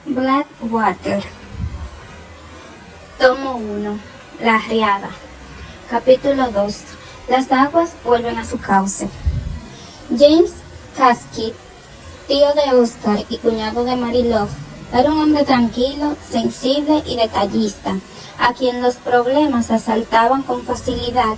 Blackwater. Tomo 1. La riada. Capítulo 2. Las aguas vuelven a su cauce. James Caskey, tío de Oscar y cuñado de Mary Love, era un hombre tranquilo, sensible y detallista, a quien los problemas asaltaban con facilidad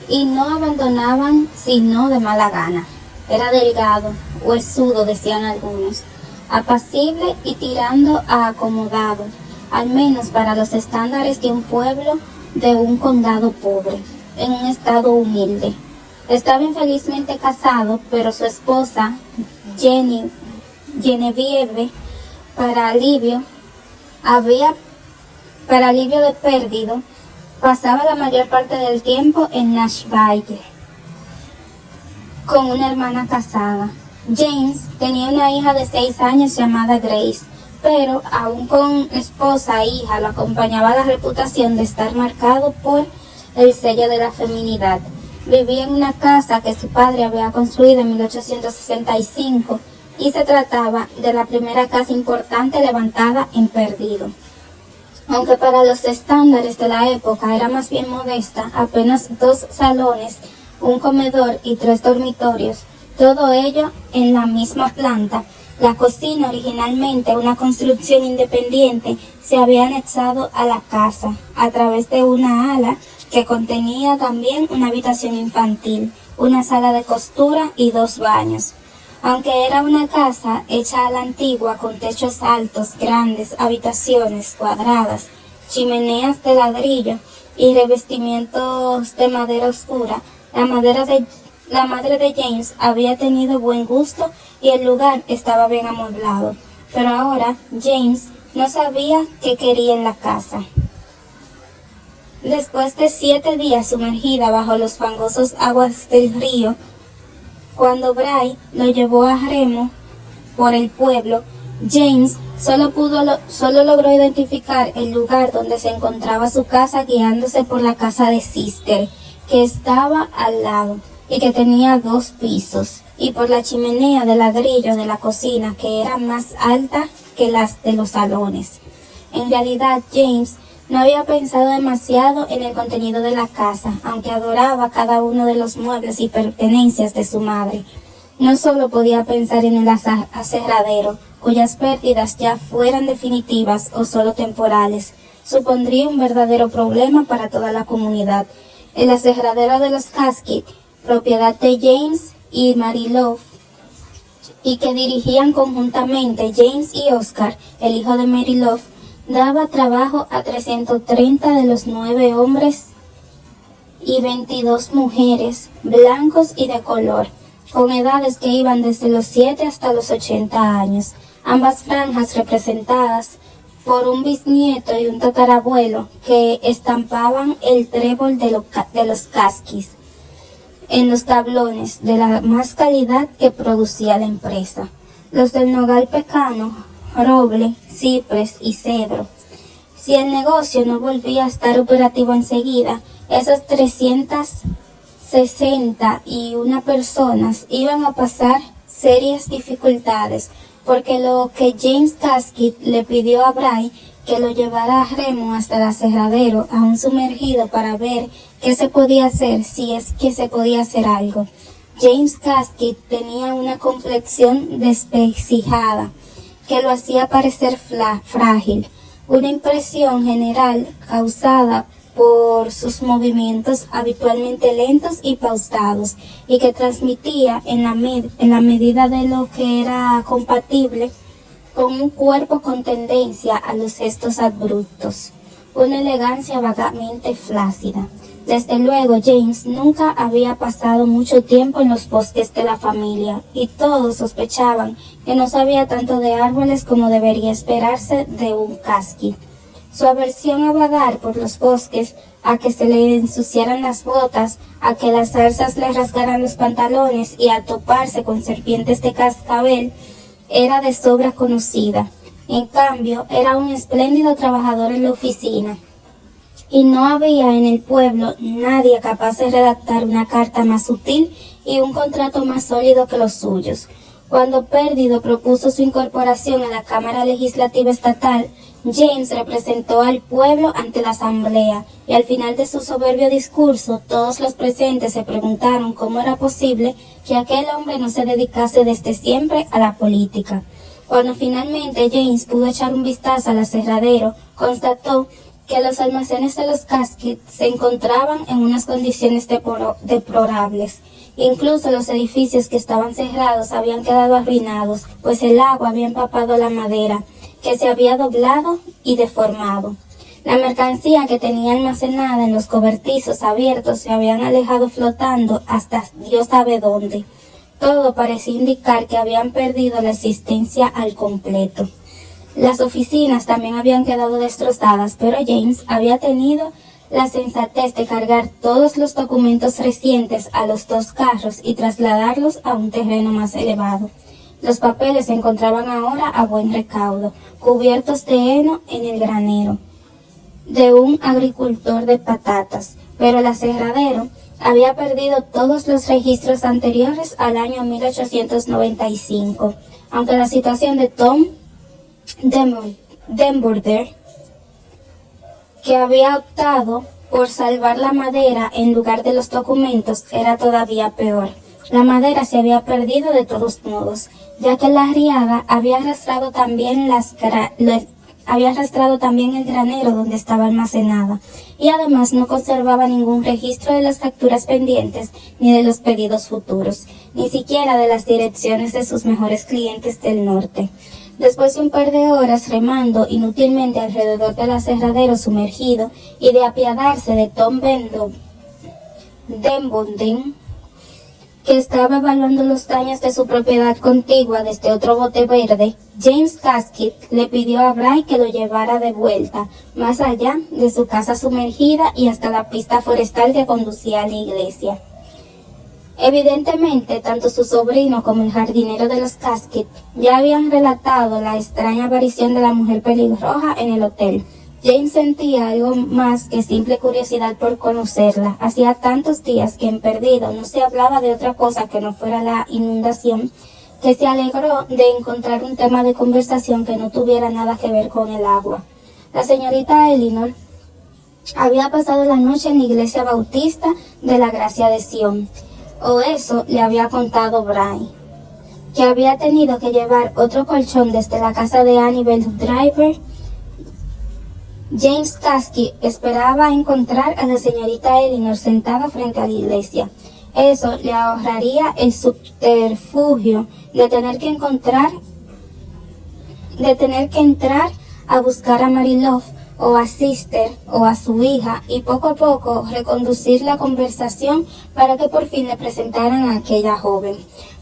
y no abandonaban sino de mala gana. Era delgado, huesudo decían algunos, apacible y tirando a acomodado, al menos para los estándares de un pueblo de un condado pobre, en un estado humilde. Estaba infelizmente casado, pero su esposa, Genevieve, para alivio de Perdido, pasaba la mayor parte del tiempo en Nashville con una hermana casada. James tenía una hija de 6 años llamada Grace, pero aún con esposa e hija lo acompañaba la reputación de estar marcado por el sello de la feminidad. Vivía en una casa que su padre había construido en 1865 y se trataba de la primera casa importante levantada en Perdido. Aunque para los estándares de la época era más bien modesta, apenas 2 salones, un comedor y 3 dormitorios, todo ello en la misma planta. La cocina, originalmente una construcción independiente, se había anexado a la casa a través de una ala que contenía también una habitación infantil, una sala de costura y 2 baños. Aunque era una casa hecha a la antigua con techos altos, grandes habitaciones cuadradas, chimeneas de ladrillo y revestimientos de madera oscura, la madre de James había tenido buen gusto y el lugar estaba bien amueblado. Pero ahora James no sabía qué quería en la casa. Después de 7 días sumergida bajo los fangosos aguas del río, cuando Bray lo llevó a remo por el pueblo, James solo logró identificar el lugar donde se encontraba su casa guiándose por la casa de Sister, que estaba al lado y que tenía 2 pisos, y por la chimenea de ladrillo de la cocina, que era más alta que las de los salones. En realidad, James no había pensado demasiado en el contenido de la casa, aunque adoraba cada uno de los muebles y pertenencias de su madre. No solo podía pensar en el aserradero, cuyas pérdidas, ya fueran definitivas o solo temporales, supondría un verdadero problema para toda la comunidad. El aserradero de los Caskey, propiedad de James y Mary Love, y que dirigían conjuntamente James y Oscar, el hijo de Mary Love, daba trabajo a 330 de los 9 hombres y 22 mujeres, blancos y de color, con edades que iban desde los 7 hasta los 80 años, ambas franjas representadas por un bisnieto y un tatarabuelo que estampaban el trébol de los Caskeys en los tablones de la más calidad que producía la empresa. Los del nogal pecano, roble, ciprés y cedro. Si el negocio no volvía a estar operativo enseguida, esas 361 personas iban a pasar serias dificultades, porque lo que James Caskey le pidió a Bray que lo llevara a remo hasta el aserradero, aún sumergido, para ver qué se podía hacer, si es que se podía hacer algo. James Caskey tenía una complexión desvencijada que lo hacía parecer frágil, una impresión general causada por sus movimientos habitualmente lentos y pausados, y que transmitía en la medida de lo que era compatible con un cuerpo con tendencia a los gestos abruptos, una elegancia vagamente flácida. Desde luego, James nunca había pasado mucho tiempo en los bosques de la familia, y todos sospechaban que no sabía tanto de árboles como debería esperarse de un Caskey. Su aversión a vagar por los bosques, a que se le ensuciaran las botas, a que las zarzas le rasgaran los pantalones y a toparse con serpientes de cascabel, era de sobra conocida. En cambio, era un espléndido trabajador en la oficina, y no había en el pueblo nadie capaz de redactar una carta más sutil y un contrato más sólido que los suyos. Cuando Pérdido propuso su incorporación a la Cámara Legislativa Estatal, James representó al pueblo ante la asamblea y al final de su soberbio discurso todos los presentes se preguntaron cómo era posible que aquel hombre no se dedicase desde siempre a la política. Cuando finalmente James pudo echar un vistazo al aserradero, constató que los almacenes de los Casket se encontraban en unas condiciones deplorables. Incluso los edificios que estaban cerrados habían quedado arruinados, pues el agua había empapado la madera, que se había doblado y deformado. La mercancía que tenía almacenada en los cobertizos abiertos se habían alejado flotando hasta Dios sabe dónde. Todo parecía indicar que habían perdido la existencia al completo. Las oficinas también habían quedado destrozadas, pero James había tenido la sensatez de cargar todos los documentos recientes a los 2 carros y trasladarlos a un terreno más elevado. Los papeles se encontraban ahora a buen recaudo, cubiertos de heno en el granero de un agricultor de patatas, pero el aserradero había perdido todos los registros anteriores al año 1895, aunque la situación de Tom Denborder, que había optado por salvar la madera en lugar de los documentos, era todavía peor. La madera se había perdido de todos modos, ya que la riada había arrastrado también el granero donde estaba almacenada, y además no conservaba ningún registro de las facturas pendientes ni de los pedidos futuros, ni siquiera de las direcciones de sus mejores clientes del norte. Después de un par de horas remando inútilmente alrededor del aserradero sumergido y de apiadarse de Tom Denbonden, que estaba evaluando los daños de su propiedad contigua desde otro bote verde, James Casket le pidió a Bray que lo llevara de vuelta, más allá de su casa sumergida y hasta la pista forestal que conducía a la iglesia. Evidentemente, tanto su sobrino como el jardinero de los Casket ya habían relatado la extraña aparición de la mujer pelirroja en el hotel. James sentía algo más que simple curiosidad por conocerla. Hacía tantos días que en Perdido no se hablaba de otra cosa que no fuera la inundación, que se alegró de encontrar un tema de conversación que no tuviera nada que ver con el agua. La señorita Elinor había pasado la noche en la iglesia bautista de la Gracia de Sion, o eso le había contado Bray, que había tenido que llevar otro colchón desde la casa de Annabel Driver. James Casket esperaba encontrar a la señorita Elinor sentada frente a la iglesia. Eso le ahorraría el subterfugio de tener que entrar a buscar a Mary Love o a Sister o a su hija y poco a poco reconducir la conversación para que por fin le presentaran a aquella joven.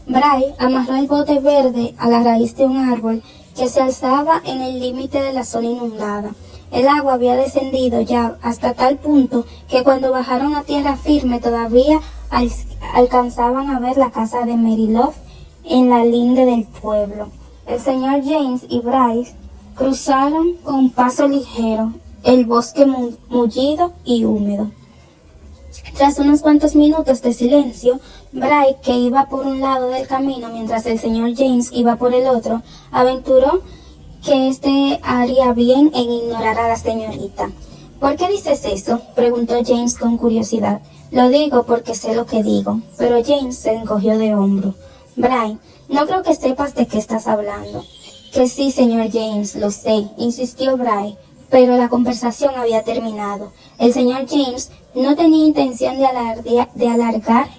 Bray amarró el bote verde a la raíz de un árbol que se alzaba en el límite de la zona inundada. El agua había descendido ya hasta tal punto que cuando bajaron a tierra firme todavía alcanzaban a ver la casa de Mary Love en la linde del pueblo. El señor James y Bryce cruzaron con paso ligero el bosque mullido y húmedo. Tras unos cuantos minutos de silencio, Bryce, que iba por un lado del camino mientras el señor James iba por el otro, aventuró que haría bien en ignorar a la señorita. ¿Por qué dices eso?, preguntó James con curiosidad. Lo digo porque sé lo que digo, pero James se encogió de hombro. Bray, no creo que sepas de qué estás hablando. Que sí, señor James, lo sé, insistió Bray, pero la conversación había terminado. El señor James no tenía intención de alargar,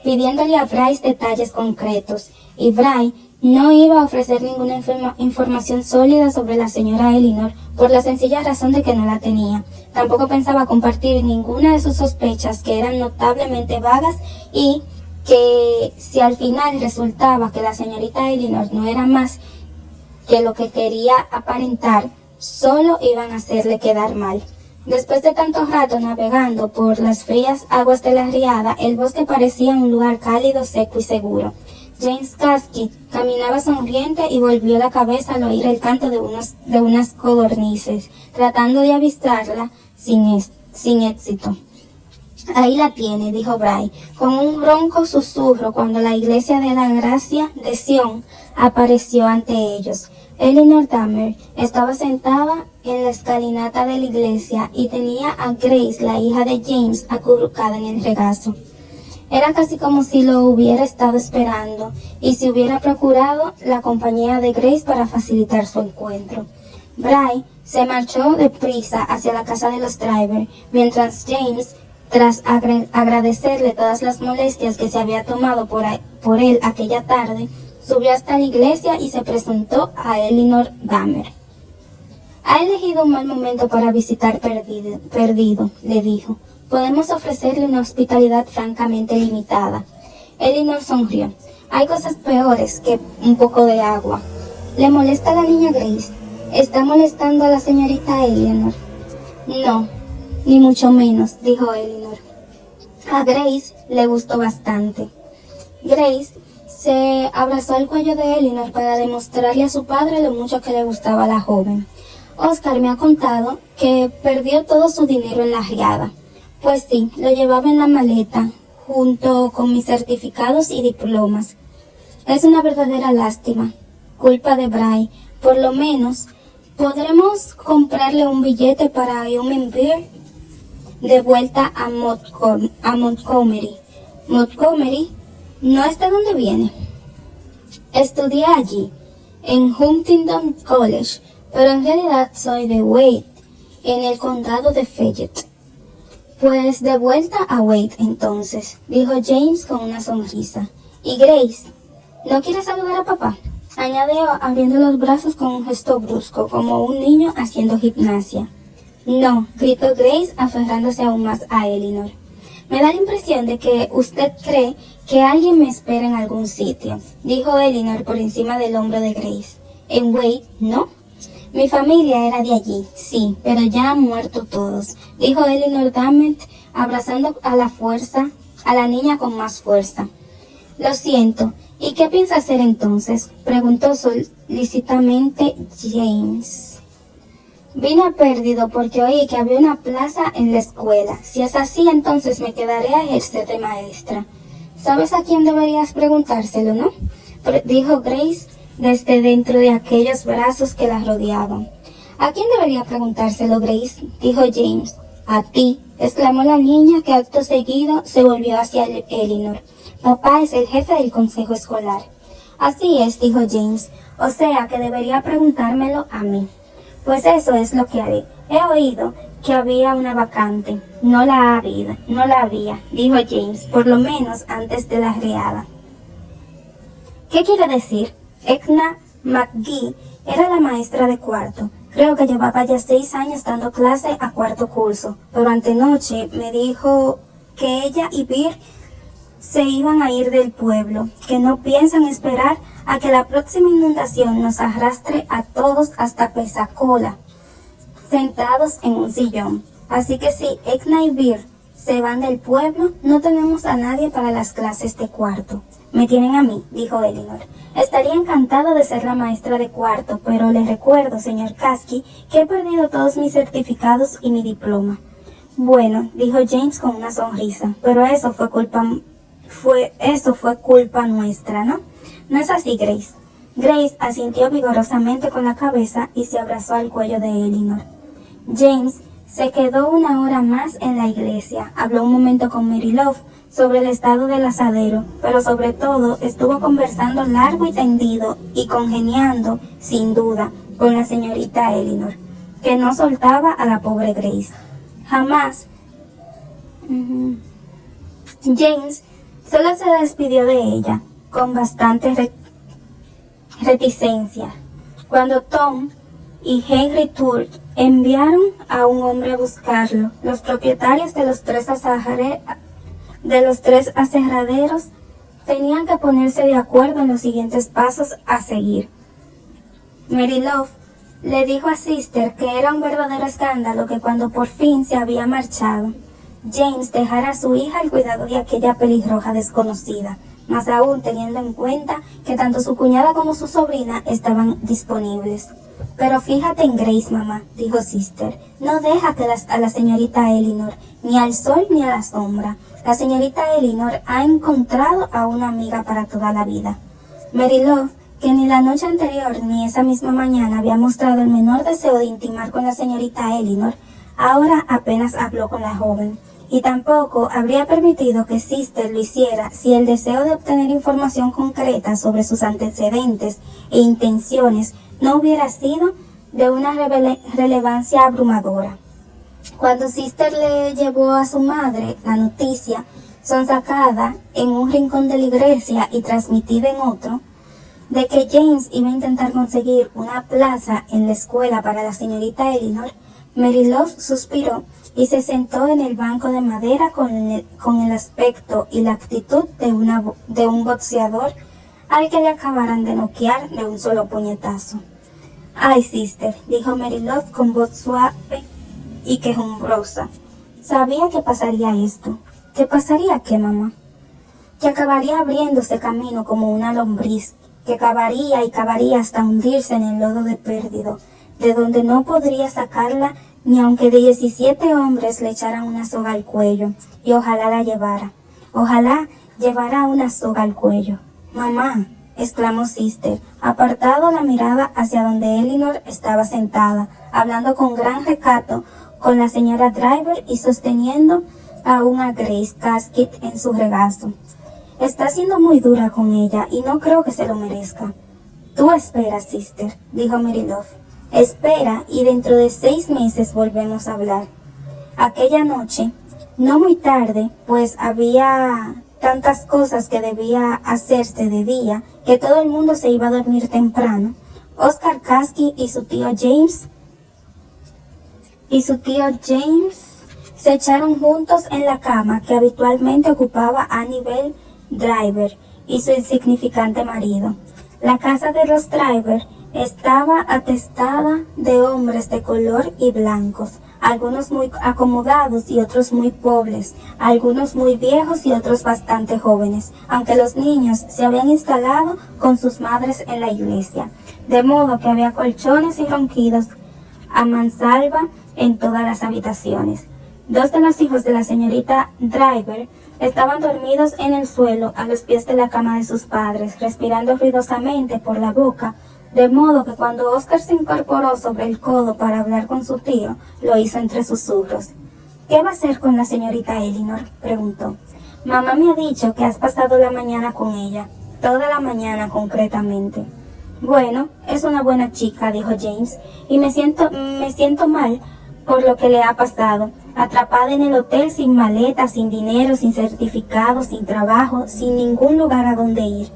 pidiéndole a Bryce detalles concretos, y Bray no iba a ofrecer ninguna información sólida sobre la señora Elinor por la sencilla razón de que no la tenía. Tampoco pensaba compartir ninguna de sus sospechas, que eran notablemente vagas, y que si al final resultaba que la señorita Elinor no era más que lo que quería aparentar, solo iban a hacerle quedar mal. Después de tanto rato navegando por las frías aguas de la riada, el bosque parecía un lugar cálido, seco y seguro. James Casket caminaba sonriente y volvió la cabeza al oír el canto de unas codornices, tratando de avistarla sin éxito. Ahí la tiene, dijo Bray, con un ronco susurro cuando la iglesia de la Gracia de Sion apareció ante ellos. Elinor Dahmer estaba sentada en la escalinata de la iglesia y tenía a Grace, la hija de James, acurrucada en el regazo. Era casi como si lo hubiera estado esperando y se hubiera procurado la compañía de Grace para facilitar su encuentro. Bray se marchó deprisa hacia la casa de los Driver, mientras James, tras agradecerle todas las molestias que se había tomado por él aquella tarde, subió hasta la iglesia y se presentó a Elinor Dahmer. Ha elegido un mal momento para visitar Perdido, le dijo. Podemos ofrecerle una hospitalidad francamente limitada. Elinor sonrió. Hay cosas peores que un poco de agua. ¿Le molesta a la niña Grace? ¿Está molestando a la señorita Elinor? No, ni mucho menos, dijo Elinor. A Grace le gustó bastante. Grace se abrazó al cuello de Elinor para demostrarle a su padre lo mucho que le gustaba a la joven. Oscar me ha contado que perdió todo su dinero en la riada. Pues sí, lo llevaba en la maleta, junto con mis certificados y diplomas. Es una verdadera lástima. Culpa de Bray. Por lo menos, podremos comprarle un billete para Human Beer de vuelta a Montgomery. Montgomery no es de donde viene. Estudié allí, en Huntingdon College, pero en realidad soy de Wade, en el condado de Fayette. Pues de vuelta a Wade entonces, dijo James con una sonrisa. ¿Y Grace? ¿No quiere saludar a papá? Añadió abriendo los brazos con un gesto brusco, como un niño haciendo gimnasia. No, gritó Grace aferrándose aún más a Elinor. Me da la impresión de que usted cree que alguien me espera en algún sitio, dijo Elinor por encima del hombro de Grace. En Wade, ¿no? Mi familia era de allí, sí, pero ya han muerto todos, dijo Elinor Dahmer, abrazando a la niña con más fuerza. Lo siento, ¿y qué piensa hacer entonces?, preguntó solicitamente James. Vine Perdido porque oí que había una plaza en la escuela. Si es así, entonces me quedaré a ejercer de maestra. ¿Sabes a quién deberías preguntárselo, no?, dijo Grace desde dentro de aquellos brazos que la rodeaban. ¿A quién debería preguntárselo, Grace?, dijo James. A ti, exclamó la niña, que acto seguido se volvió hacia Elinor. Papá es el jefe del consejo escolar. Así es, dijo James. O sea que debería preguntármelo a mí. Pues eso es lo que haré. He oído que había una vacante. No la había, dijo James, por lo menos antes de la riada. ¿Qué quiere decir? Edna McGee era la maestra de cuarto. Creo que llevaba ya 6 años dando clase a cuarto curso, pero antenoche me dijo que ella y Beer se iban a ir del pueblo, que no piensan esperar a que la próxima inundación nos arrastre a todos hasta Pensacola, sentados en un sillón. Así que si Edna y Beer se van del pueblo, no tenemos a nadie para las clases de cuarto. Me tienen a mí, dijo Elinor. Estaría encantada de ser la maestra de cuarto, pero le recuerdo, señor Kasky, que he perdido todos mis certificados y mi diploma. Bueno, dijo James con una sonrisa, pero eso fue culpa nuestra, ¿no? No es así, Grace. Grace asintió vigorosamente con la cabeza y se abrazó al cuello de Elinor. James se quedó 1 hora más en la iglesia, habló un momento con Mary Love sobre el estado del asadero, pero sobre todo estuvo conversando largo y tendido y congeniando, sin duda, con la señorita Elinor, que no soltaba a la pobre Grace. Jamás. James solo se despidió de ella, con bastante reticencia. Cuando Tom y Henry Tour enviaron a un hombre a buscarlo, los propietarios de los 3 aserraderos tenían que ponerse de acuerdo en los siguientes pasos a seguir. Mary Love le dijo a Sister que era un verdadero escándalo que cuando por fin se había marchado, James dejara a su hija al cuidado de aquella pelirroja desconocida, más aún teniendo en cuenta que tanto su cuñada como su sobrina estaban disponibles. Pero fíjate en Grace, mamá, dijo Sister. No deja que a la señorita Elinor, ni al sol ni a la sombra. La señorita Elinor ha encontrado a una amiga para toda la vida. Mary Love, que ni la noche anterior ni esa misma mañana había mostrado el menor deseo de intimar con la señorita Elinor, ahora apenas habló con la joven. Y tampoco habría permitido que Sister lo hiciera si el deseo de obtener información concreta sobre sus antecedentes e intenciones no hubiera sido de una relevancia abrumadora. Cuando Sister le llevó a su madre la noticia, sonsacada en un rincón de la iglesia y transmitida en otro, de que James iba a intentar conseguir una plaza en la escuela para la señorita Elinor, Mary Love suspiró y se sentó en el banco de madera con el aspecto y la actitud de un boxeador al que le acabaran de noquear de un solo puñetazo. «Ay, Sister», dijo Mary Love con voz suave y quejumbrosa. «Sabía que pasaría esto». «¿Qué pasaría qué, mamá?» «Que acabaría abriéndose camino como una lombriz, que cavaría y cavaría hasta hundirse en el lodo de Pérdido, de donde no podría sacarla ni aunque 17 hombres le echaran una soga al cuello, y ojalá la llevara. Ojalá llevara una soga al cuello». «Mamá», exclamó Sister, apartando la mirada hacia donde Elinor estaba sentada, hablando con gran recato con la señora Driver y sosteniendo aún a Grace Casket en su regazo. «Está siendo muy dura con ella y no creo que se lo merezca». «Tú espera, Sister», dijo Mary Love. «Espera y dentro de 6 meses volvemos a hablar». Aquella noche, no muy tarde, pues había tantas cosas que debía hacerse de día que todo el mundo se iba a dormir temprano, Oscar Casky y su tío James se echaron juntos en la cama que habitualmente ocupaba Annabel Driver y su insignificante marido. La casa de los Driver estaba atestada de hombres de color y blancos, algunos muy acomodados y otros muy pobres, algunos muy viejos y otros bastante jóvenes, aunque los niños se habían instalado con sus madres en la iglesia, de modo que había colchones y ronquidos a mansalva en todas las habitaciones. 2 de los hijos de la señorita Driver estaban dormidos en el suelo a los pies de la cama de sus padres, respirando ruidosamente por la boca, de modo que cuando Oscar se incorporó sobre el codo para hablar con su tío, lo hizo entre susurros. «¿Qué va a hacer con la señorita Elinor?», preguntó. «Mamá me ha dicho que has pasado la mañana con ella, toda la mañana concretamente». «Bueno, es una buena chica», dijo James, «y me siento mal por lo que le ha pasado, atrapada en el hotel sin maleta, sin dinero, sin certificado, sin trabajo, sin ningún lugar a donde ir.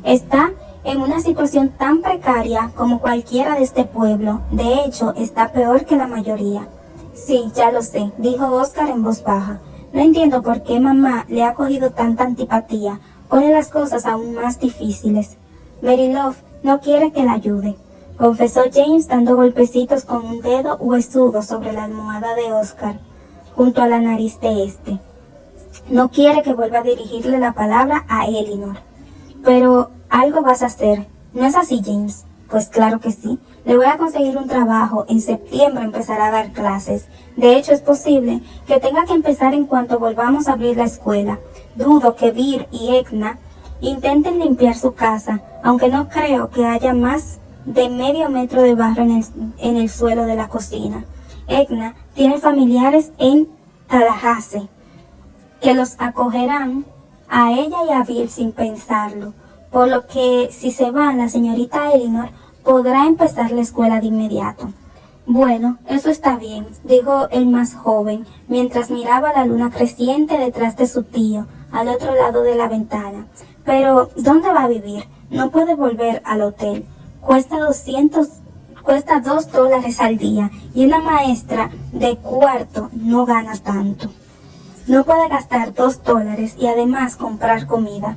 Está en una situación tan precaria como cualquiera de este pueblo. De hecho, está peor que la mayoría». «Sí, ya lo sé», dijo Oscar en voz baja. «No entiendo por qué mamá le ha cogido tanta antipatía. Pone las cosas aún más difíciles. Mary Love no quiere que la ayude», confesó James dando golpecitos con un dedo huesudo sobre la almohada de Oscar, junto a la nariz de este. «No quiere que vuelva a dirigirle la palabra a Elinor». «Pero algo vas a hacer, ¿no es así, James?» «Pues claro que sí. Le voy a conseguir un trabajo. En septiembre empezará a dar clases. De hecho, es posible que tenga que empezar en cuanto volvamos a abrir la escuela. Dudo que Vir y Edna intenten limpiar su casa, aunque no creo que haya más de medio metro de barro en el suelo de la cocina. Edna tiene familiares en Tallahassee que los acogerán a ella y a Bill sin pensarlo, por lo que si se va la señorita Elinor podrá empezar la escuela de inmediato». «Bueno, eso está bien», dijo el más joven, mientras miraba la luna creciente detrás de su tío, al otro lado de la ventana. «Pero, ¿dónde va a vivir? No puede volver al hotel. Cuesta $2 al día, y una maestra de cuarto no gana tanto. No puede gastar $2 y además comprar comida».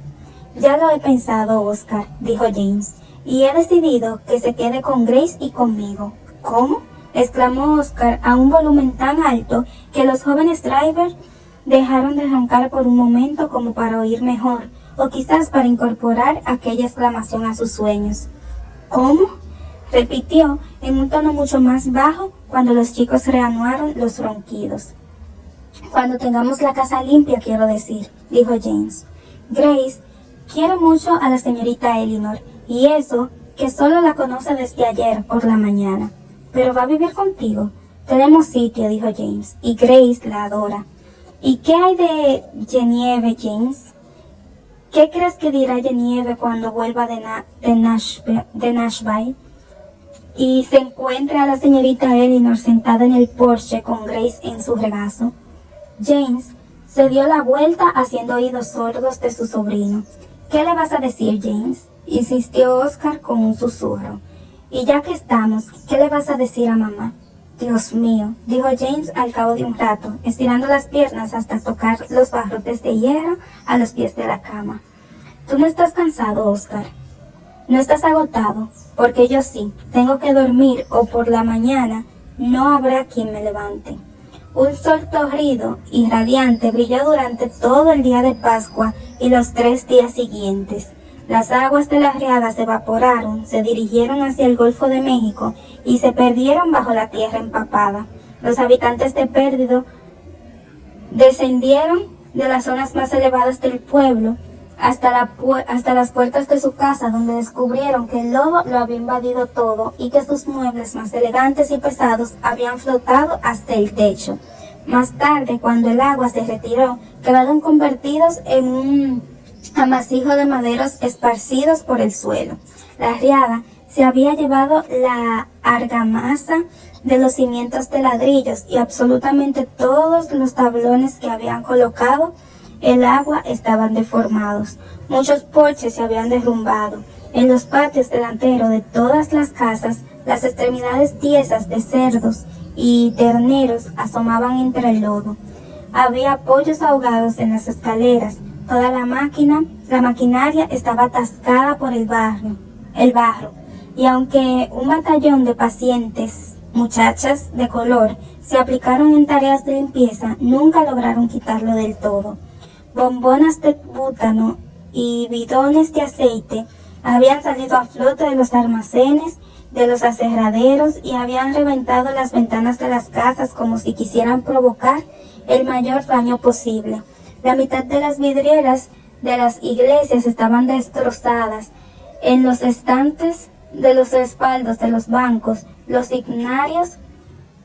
«Ya lo he pensado, Oscar», dijo James, «y he decidido que se quede con Grace y conmigo». «¿Cómo?», exclamó Oscar a un volumen tan alto que los jóvenes Driver dejaron de roncar por un momento como para oír mejor, o quizás para incorporar aquella exclamación a sus sueños. «¿Cómo?», repitió en un tono mucho más bajo cuando los chicos reanudaron los ronquidos. Cuando tengamos la casa limpia, quiero decir, dijo James. Grace quiere mucho a la señorita Elinor, y eso que solo la conoce desde ayer por la mañana. ¿Pero va a vivir contigo? Tenemos sitio, dijo James, y Grace la adora. ¿Y qué hay de Genevieve, James? ¿Qué crees que dirá Genevieve cuando vuelva de Nashville y se encuentre a la señorita Elinor sentada en el porche con Grace en su regazo? James se dio la vuelta haciendo oídos sordos de su sobrino. ¿Qué le vas a decir, James?, insistió Oscar con un susurro. Y ya que estamos, ¿qué le vas a decir a mamá? Dios mío, dijo James al cabo de un rato, estirando las piernas hasta tocar los barrotes de hierro a los pies de la cama. ¿Tú no estás cansado, Oscar? ¿No estás agotado? Porque yo sí, tengo que dormir o por la mañana no habrá quien me levante. Un sol torrido y radiante brilló durante todo el día de Pascua y los 3 días siguientes. Las aguas de la riada se evaporaron, se dirigieron hacia el Golfo de México y se perdieron bajo la tierra empapada. Los habitantes de Pérdido descendieron de las zonas más elevadas del pueblo hasta las puertas de su casa, donde descubrieron que el lodo lo había invadido todo y que sus muebles más elegantes y pesados habían flotado hasta el techo. Más tarde, cuando el agua se retiró, quedaron convertidos en un amasijo de maderos esparcidos por el suelo. La riada se había llevado la argamasa de los cimientos de ladrillos y absolutamente todos los tablones que habían colocado el agua estaban deformados. Muchos porches se habían derrumbado. En los patios delanteros de todas las casas, las extremidades tiesas de cerdos y terneros asomaban entre el lodo. Había pollos ahogados en las escaleras. Toda la maquinaria estaba atascada por el barro. Y aunque un batallón de pacientes, muchachas de color, se aplicaron en tareas de limpieza, nunca lograron quitarlo del todo. Bombonas de butano y bidones de aceite habían salido a flote de los almacenes, de los aserraderos y habían reventado las ventanas de las casas como si quisieran provocar el mayor daño posible. La mitad de las vidrieras de las iglesias estaban destrozadas. En los estantes de los respaldos de los bancos, los signarios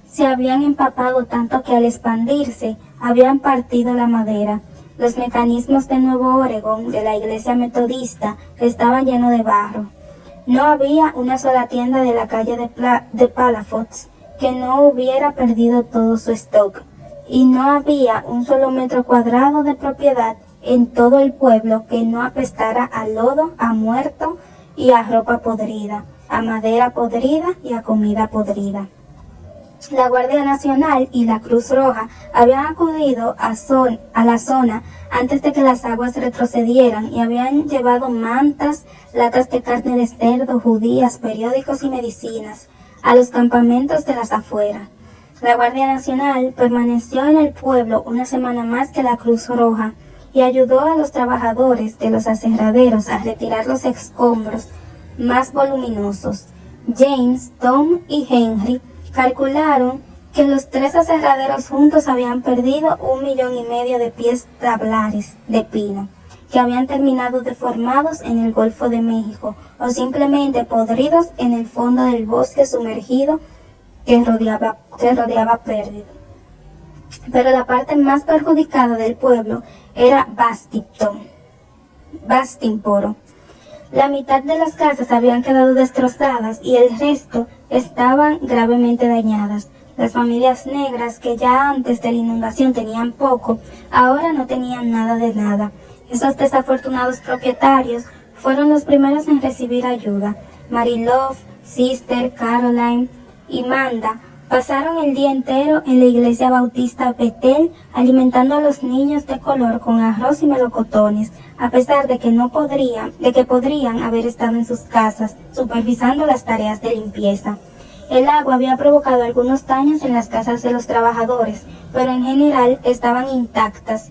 se habían empapado tanto que al expandirse habían partido la madera. Los mecanismos de Nuevo Oregón de la iglesia metodista estaban llenos de barro. No había una sola tienda de la calle de Palafox que no hubiera perdido todo su stock, y no había un solo metro cuadrado de propiedad en todo el pueblo que no apestara a lodo, a muerto y a ropa podrida, a madera podrida y a comida podrida. La Guardia Nacional y la Cruz Roja habían acudido a la zona antes de que las aguas retrocedieran y habían llevado mantas, latas de carne de cerdo, judías, periódicos y medicinas a los campamentos de las afueras. La Guardia Nacional permaneció en el pueblo una semana más que la Cruz Roja y ayudó a los trabajadores de los aserraderos a retirar los escombros más voluminosos. James, Tom y Henry calcularon que los 3 aserraderos juntos habían perdido 1,5 millones de pies tablares de pino, que habían terminado deformados en el Golfo de México o simplemente podridos en el fondo del bosque sumergido que rodeaba Pérdido. Pero la parte más perjudicada del pueblo era Bastimporo. La mitad de las casas habían quedado destrozadas y el resto estaban gravemente dañadas. Las familias negras, que ya antes de la inundación tenían poco, ahora no tenían nada de nada. Esos desafortunados propietarios fueron los primeros en recibir ayuda. Mary Love, Sister, Caroline y Manda pasaron el día entero en la iglesia bautista Bethel alimentando a los niños de color con arroz y melocotones, a pesar de que podrían haber estado en sus casas supervisando las tareas de limpieza. El agua había provocado algunos daños en las casas de los trabajadores, pero en general estaban intactas.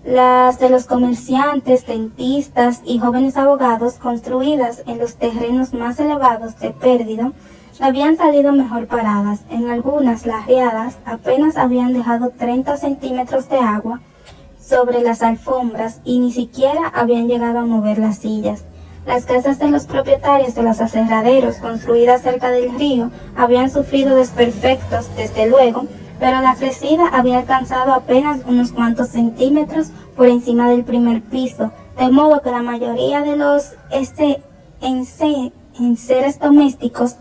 Las de los comerciantes, dentistas y jóvenes abogados construidas en los terrenos más elevados de Pérdido habían salido mejor paradas. En algunas, las riadas apenas habían dejado 30 centímetros de agua sobre las alfombras y ni siquiera habían llegado a mover las sillas. Las casas de los propietarios de los aserraderos construidas cerca del río habían sufrido desperfectos, desde luego, pero la crecida había alcanzado apenas unos cuantos centímetros por encima del primer piso, de modo que la mayoría de los enseres domésticos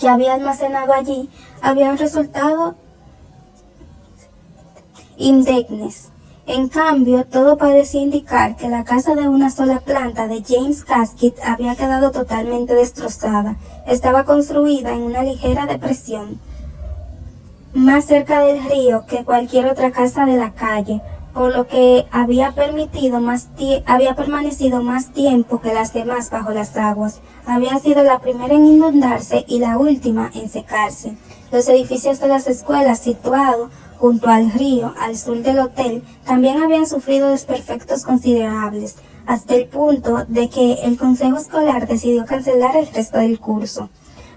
que había almacenado allí habían resultado indemnes. En cambio, todo parecía indicar que la casa de una sola planta de James Caskett había quedado totalmente destrozada. Estaba construida en una ligera depresión, más cerca del río que cualquier otra casa de la calle, por lo que había permanecido más tiempo que las demás bajo las aguas. Había sido la primera en inundarse y la última en secarse. Los edificios de las escuelas situados junto al río, al sur del hotel, también habían sufrido desperfectos considerables, hasta el punto de que el consejo escolar decidió cancelar el resto del curso.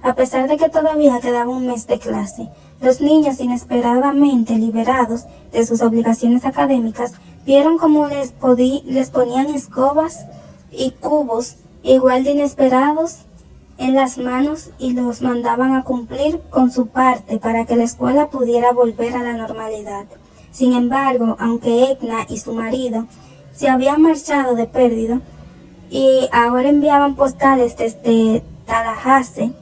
A pesar de que todavía quedaba un mes de clase, los niños, inesperadamente liberados de sus obligaciones académicas, vieron cómo les ponían escobas y cubos igual de inesperados en las manos y los mandaban a cumplir con su parte para que la escuela pudiera volver a la normalidad. Sin embargo, aunque Edna y su marido se habían marchado de Perdido y ahora enviaban postales desde Tallahassee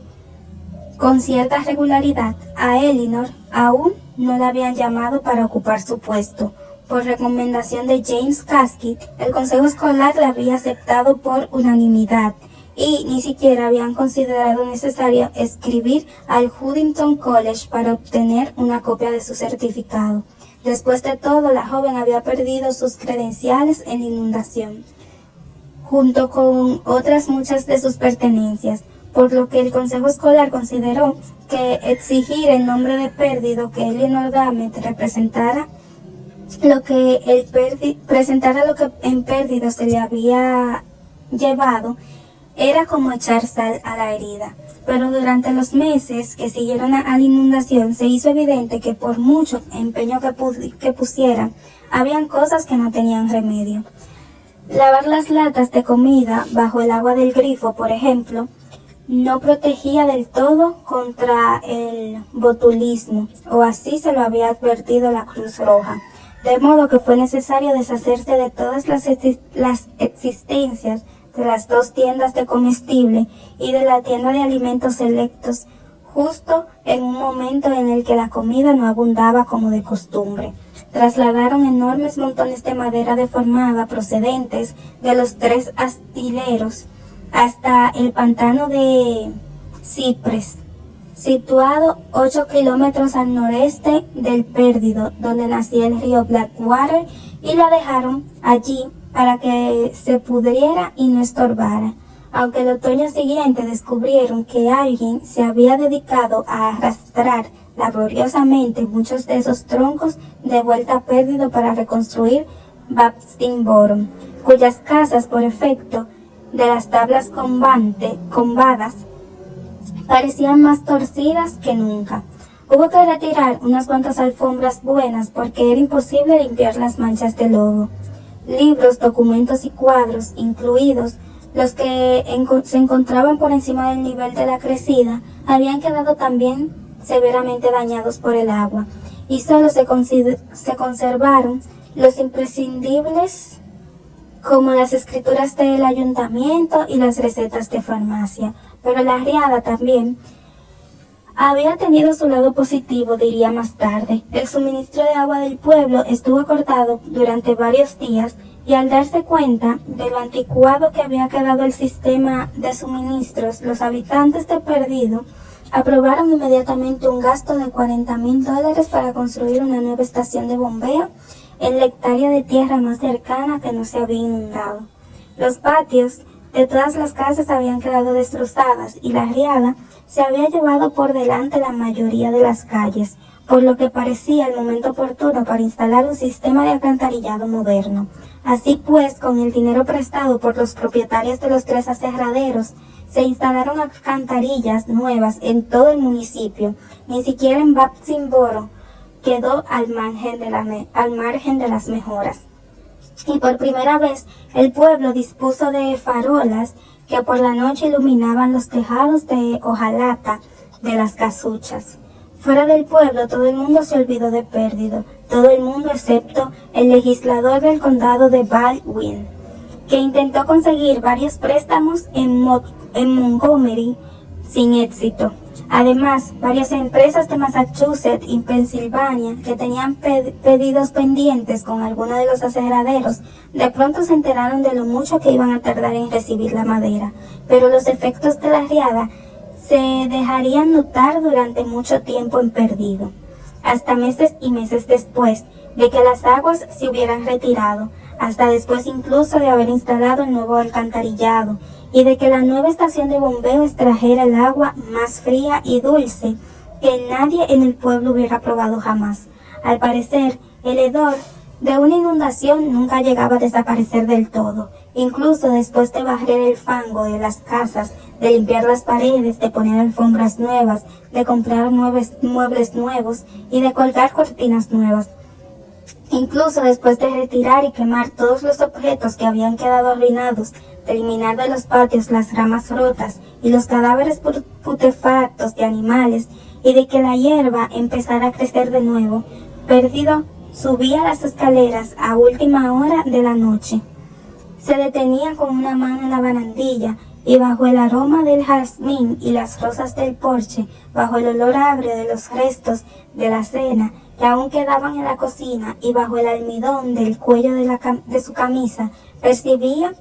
con cierta regularidad, a Elinor aún no la habían llamado para ocupar su puesto. Por recomendación de James Caskett, el consejo escolar la había aceptado por unanimidad y ni siquiera habían considerado necesario escribir al Huntington College para obtener una copia de su certificado. Después de todo, la joven había perdido sus credenciales en la inundación, junto con otras muchas de sus pertenencias, por lo que el consejo escolar consideró que exigir en nombre de Perdido que Elinor Dammit representara lo que en Perdido se le había llevado era como echar sal a la herida. Pero durante los meses que siguieron a la inundación se hizo evidente que por mucho empeño que pusieran, habían cosas que no tenían remedio. Lavar las latas de comida bajo el agua del grifo, por ejemplo, no protegía del todo contra el botulismo, o así se lo había advertido la Cruz Roja. De modo que fue necesario deshacerse de todas las existencias de las dos tiendas de comestible y de la tienda de alimentos selectos, justo en un momento en el que la comida no abundaba como de costumbre. Trasladaron enormes montones de madera deformada procedentes de los 3 astileros hasta el pantano de Cypress, situado 8 kilómetros al noreste del Perdido, donde nacía el río Blackwater, y la dejaron allí para que se pudriera y no estorbara. Aunque el otoño siguiente descubrieron que alguien se había dedicado a arrastrar laboriosamente muchos de esos troncos de vuelta a Perdido para reconstruir Baptistboro, cuyas casas, por efecto de las tablas combadas, parecían más torcidas que nunca. Hubo que retirar unas cuantas alfombras buenas porque era imposible limpiar las manchas de lodo. Libros, documentos y cuadros, incluidos los que se encontraban por encima del nivel de la crecida, habían quedado también severamente dañados por el agua, y solo se conservaron los imprescindibles, como las escrituras del ayuntamiento y las recetas de farmacia. Pero la riada también había tenido su lado positivo, diría más tarde. El suministro de agua del pueblo estuvo cortado durante varios días, y al darse cuenta de lo anticuado que había quedado el sistema de suministros, los habitantes de Perdido aprobaron inmediatamente un gasto de $40,000 para construir una nueva estación de bombeo en la hectárea de tierra más cercana que no se había inundado. Los patios de todas las casas habían quedado destrozadas y la riada se había llevado por delante la mayoría de las calles, por lo que parecía el momento oportuno para instalar un sistema de alcantarillado moderno. Así pues, con el dinero prestado por los propietarios de los 3 aserraderos, Se instalaron alcantarillas nuevas en todo el municipio. Ni siquiera en Batsimboro quedó al margen de las mejoras. Y por primera vez el pueblo dispuso de farolas que por la noche iluminaban los tejados de hojalata de las casuchas. Fuera del pueblo todo el mundo se olvidó de Pérdido, todo el mundo excepto el legislador del condado de Baldwin, que intentó conseguir varios préstamos en Montgomery sin éxito. Además, varias empresas de Massachusetts y Pensilvania que tenían pedidos pendientes con algunos de los aserraderos, de pronto se enteraron de lo mucho que iban a tardar en recibir la madera, pero los efectos de la riada se dejarían notar durante mucho tiempo en Perdido, hasta meses y meses después de que las aguas se hubieran retirado, hasta después incluso de haber instalado el nuevo alcantarillado y de que la nueva estación de bombeo extrajera el agua más fría y dulce que nadie en el pueblo hubiera probado jamás. Al parecer, el hedor de una inundación nunca llegaba a desaparecer del todo, incluso después de barrer el fango de las casas, de limpiar las paredes, de poner alfombras nuevas, de comprar muebles nuevos y de colgar cortinas nuevas. Incluso después de retirar y quemar todos los objetos que habían quedado arruinados, de eliminar de los patios las ramas rotas y los cadáveres putefactos de animales, y de que la hierba empezara a crecer de nuevo, Perdido subía las escaleras a última hora de la noche. Se detenía con una mano en la barandilla y bajo el aroma del jazmín y las rosas del porche, bajo el olor agrio de los restos de la cena que aún quedaban en la cocina y bajo el almidón del cuello de su camisa, percibía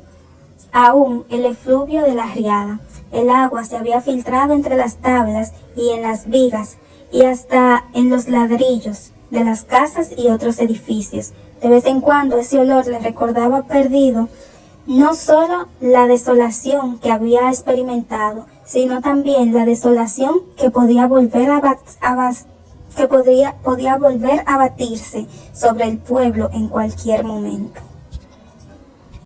aún el efluvio de la riada. El agua se había filtrado entre las tablas y en las vigas y hasta en los ladrillos de las casas y otros edificios. De vez en cuando ese olor le recordaba Perdido no solo la desolación que había experimentado, sino también la desolación que podía volver a batirse sobre el pueblo en cualquier momento.